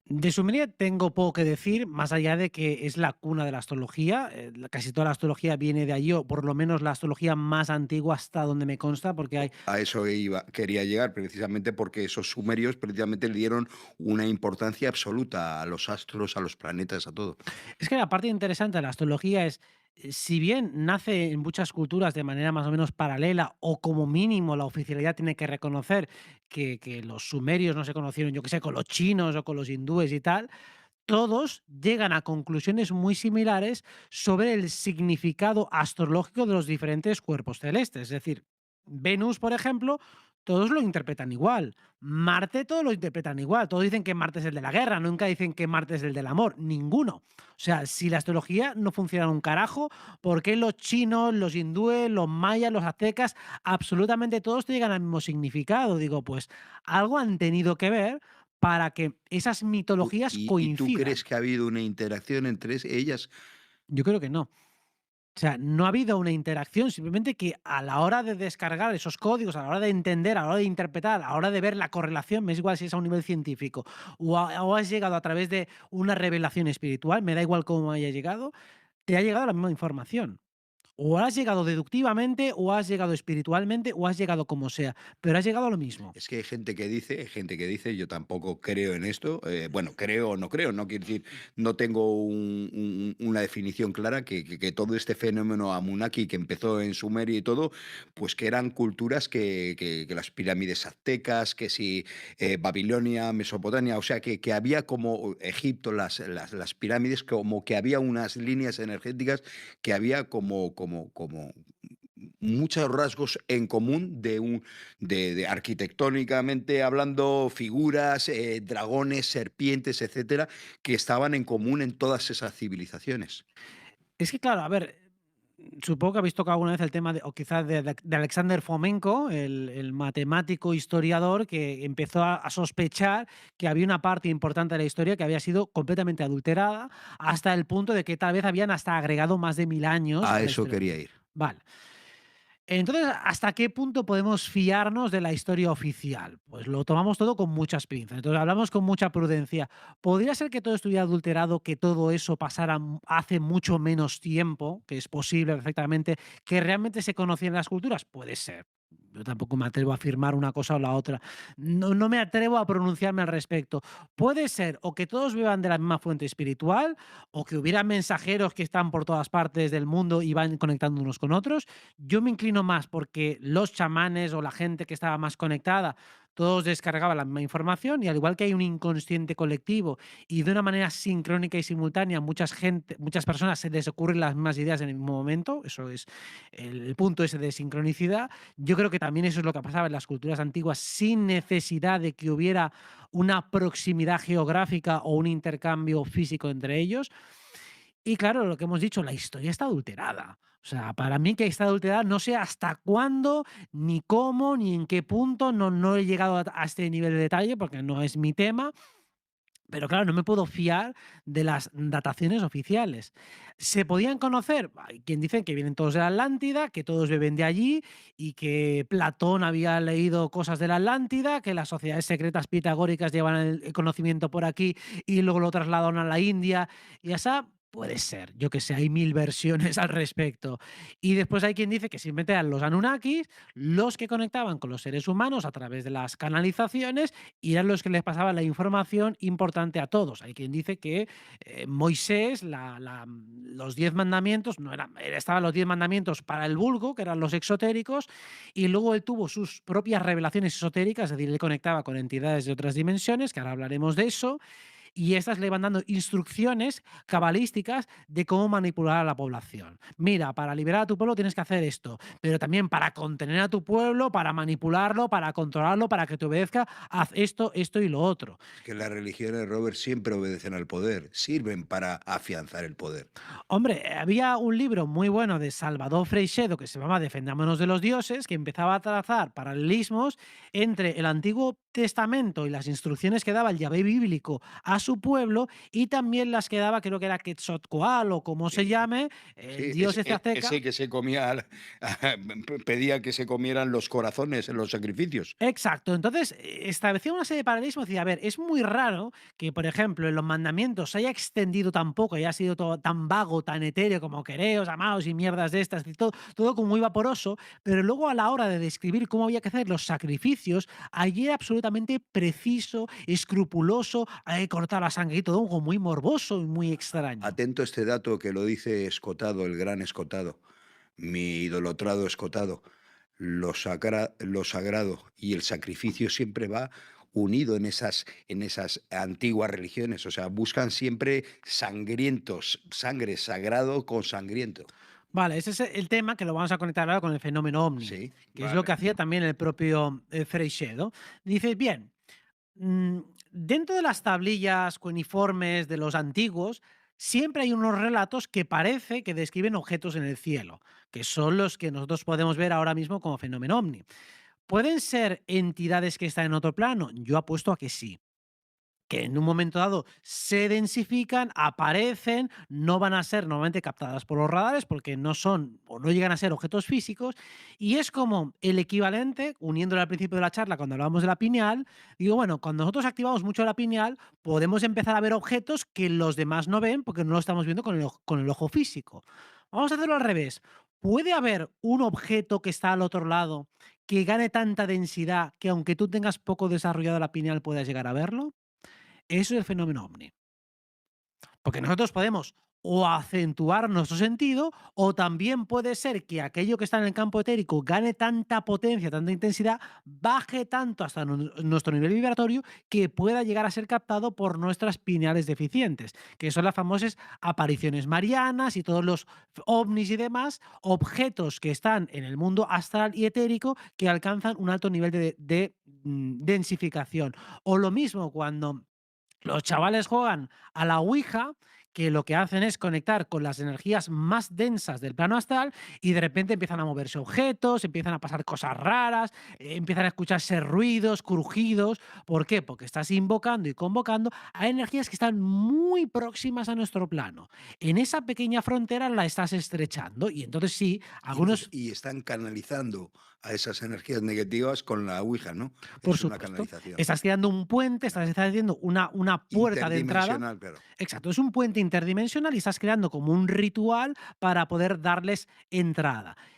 De Sumeria tengo poco que decir, más allá de que es la cuna de la astrología. Casi toda la astrología viene de allí, o por lo menos la astrología más antigua hasta donde me consta, porque hay. A eso quería llegar, precisamente porque esos sumerios precisamente le dieron una importancia absoluta a los astros, a los planetas, a todo. Es que la parte interesante de la astrología es, si bien nace en muchas culturas de manera más o menos paralela, o como mínimo la oficialidad tiene que reconocer que los sumerios no se conocieron, yo que sé, con los chinos o con los hindúes y tal, todos llegan a conclusiones muy similares sobre el significado astrológico de los diferentes cuerpos celestes. Es decir, Venus, por ejemplo, todos lo interpretan igual. Marte, todos lo interpretan igual. Todos dicen que Marte es el de la guerra, nunca dicen que Marte es el del amor. Ninguno. O sea, si la astrología no funciona un carajo, ¿por qué los chinos, los hindúes, los mayas, los aztecas, absolutamente todos te llegan al mismo significado? Digo, pues algo han tenido que ver para que esas mitologías ¿Y tú crees coincidan. que ha habido una interacción entre ellas? Yo creo que no. O sea, no ha habido una interacción, simplemente que a la hora de descargar esos códigos, a la hora de entender, a la hora de interpretar, a la hora de ver la correlación, me es igual si es a un nivel científico o has llegado a través de una revelación espiritual, me da igual cómo haya llegado, te ha llegado la misma información. O has llegado deductivamente, o has llegado espiritualmente, o has llegado como sea, pero has llegado a lo mismo. Es que hay gente que dice, yo tampoco creo en esto, bueno, creo o no creo, no quiere decir, no tengo una definición clara, que todo este fenómeno Amunaki que empezó en Sumeria y todo, pues que eran culturas que las pirámides aztecas, que si Babilonia, Mesopotamia, o sea, que había como Egipto, las pirámides, como que había unas líneas energéticas, que había como muchos rasgos en común de arquitectónicamente hablando, figuras, dragones, serpientes, etcétera, que estaban en común en todas esas civilizaciones. Es que claro, a ver, supongo que habéis tocado alguna vez el tema de, o quizás de Alexander Fomenko, el matemático historiador que empezó a sospechar que había una parte importante de la historia que había sido completamente adulterada, hasta el punto de que tal vez habían hasta agregado más de 1000 años A a la eso historia. quería ir. Vale. Entonces, ¿hasta qué punto podemos fiarnos de la historia oficial? Pues lo tomamos todo con muchas pinzas. Entonces, hablamos con mucha prudencia. ¿Podría ser que todo estuviera adulterado, que todo eso pasara hace mucho menos tiempo, que es posible perfectamente, que realmente se conocían las culturas? Puede ser. Yo tampoco me atrevo a afirmar una cosa o la otra. No me atrevo a pronunciarme al respecto. Puede ser o que todos beban de la misma fuente espiritual, o que hubiera mensajeros que están por todas partes del mundo y van conectando unos con otros. Yo me inclino más porque los chamanes o la gente que estaba más conectada, todos descargaban la misma información, y al igual que hay un inconsciente colectivo y de una manera sincrónica y simultánea muchas personas se les ocurren las mismas ideas en el mismo momento, eso es el punto ese de sincronicidad. Yo creo que también eso es lo que pasaba en las culturas antiguas sin necesidad de que hubiera una proximidad geográfica o un intercambio físico entre ellos. Y claro, lo que hemos dicho, la historia está adulterada. O sea, para mí que está adulterada, no sé hasta cuándo, ni cómo, ni en qué punto, no he llegado a este nivel de detalle porque no es mi tema, pero claro, no me puedo fiar de las dataciones oficiales. ¿Se podían conocer? Hay quien dice que vienen todos de la Atlántida, que todos beben de allí y que Platón había leído cosas de la Atlántida, que las sociedades secretas pitagóricas llevan el conocimiento por aquí y luego lo trasladaron a la India y esa. Puede ser, yo que sé, hay 1000 versiones al respecto. Y después hay quien dice que simplemente eran los Anunnakis los que conectaban con los seres humanos a través de las canalizaciones y eran los que les pasaban la información importante a todos. Hay quien dice que Moisés, los 10 mandamientos, no eran, estaban los 10 mandamientos para el vulgo, que eran los exotéricos, y luego él tuvo sus propias revelaciones esotéricas, es decir, él conectaba con entidades de otras dimensiones, que ahora hablaremos de eso, y estas le van dando instrucciones cabalísticas de cómo manipular a la población. Mira, para liberar a tu pueblo tienes que hacer esto, pero también para contener a tu pueblo, para manipularlo, para controlarlo, para que te obedezca, haz esto, esto y lo otro. Es que las religiones, Robert, siempre obedecen al poder, sirven para afianzar el poder. Hombre, había un libro muy bueno de Salvador Freixedo que se llamaba Defendámonos de los dioses, que empezaba a trazar paralelismos entre el Antiguo Testamento y las instrucciones que daba el Yahvé bíblico a su pueblo y también las que daba, creo que era Quetzalcóatl o como se Sí, llame, el sí, dios este azteca. ese que se comía, pedía que se comieran los corazones en los sacrificios. Exacto. Entonces, establecía una serie de paralelismos y decía, a ver, es muy raro que, por ejemplo, en los mandamientos se haya extendido tan poco y haya sido todo tan vago, tan etéreo como quereos, amados y mierdas de estas, y todo como muy vaporoso, pero luego a la hora de describir cómo había que hacer los sacrificios, allí era absolutamente preciso, escrupuloso, hay que cortar la sangre y todo como muy morboso y muy extraño. Atento a este dato que lo dice Escotado, el gran Escotado, mi idolatrado Escotado. Lo sagrado y el sacrificio siempre va unido en esas antiguas religiones. O sea, buscan siempre sangrientos, sangre sagrado con sangriento. Vale, ese es el tema que lo vamos a conectar ahora con el fenómeno ovni, Sí, que es lo que vale. hacía también el propio Freixedo. Dice, bien, Mm, dentro de las tablillas cuneiformes de los antiguos, siempre hay unos relatos que parece que describen objetos en el cielo, que son los que nosotros podemos ver ahora mismo como fenómeno ovni. ¿Pueden ser entidades que están en otro plano? Yo apuesto a que sí, que en un momento dado se densifican, aparecen, no van a ser normalmente captadas por los radares porque no son o no llegan a ser objetos físicos, y es como el equivalente, uniéndolo al principio de la charla cuando hablábamos de la pineal, digo, bueno, cuando nosotros activamos mucho la pineal, podemos empezar a ver objetos que los demás no ven porque no lo estamos viendo con el ojo físico. Vamos a hacerlo al revés. ¿Puede haber un objeto que está al otro lado que gane tanta densidad que aunque tú tengas poco desarrollado la pineal puedas llegar a verlo? Eso es el fenómeno ovni. Porque nosotros podemos o acentuar nuestro sentido o también puede ser que aquello que está en el campo etérico gane tanta potencia, tanta intensidad, baje tanto hasta nuestro nivel vibratorio que pueda llegar a ser captado por nuestras pineales deficientes, que son las famosas apariciones marianas y todos los ovnis y demás, objetos que están en el mundo astral y etérico que alcanzan un alto nivel de densificación. O lo mismo cuando los chavales juegan a la Ouija, que lo que hacen es conectar con las energías más densas del plano astral y de repente empiezan a moverse objetos, empiezan a pasar cosas raras, empiezan a escucharse ruidos, crujidos. ¿Por qué? Porque estás invocando y convocando a energías que están muy próximas a nuestro plano. En esa pequeña frontera la estás estrechando y entonces sí, algunos. Y están canalizando a esas energías negativas con la Ouija, ¿no? Por Es una supuesto. canalización. Estás creando un puente, estás haciendo una puerta de entrada. Interdimensional, claro. Exacto, es un puente interdimensional y estás creando como un ritual para poder darles entrada.